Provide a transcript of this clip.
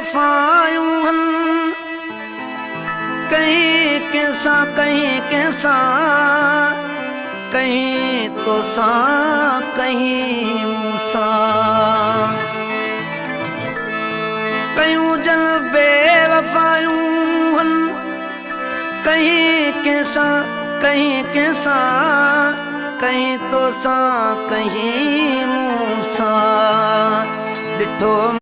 बेवफ़ायूं आहिनि, कहीं कंहिंसां कहीं कंहिंसां, कहीं तोसां कहीं मूंसां। कयूं जन बेवफ़ायूं आहिनि, कहीं कंहिंसां कहीं कंहिंसां, कहीं तोसां कहीं मूंसां। ॾिठो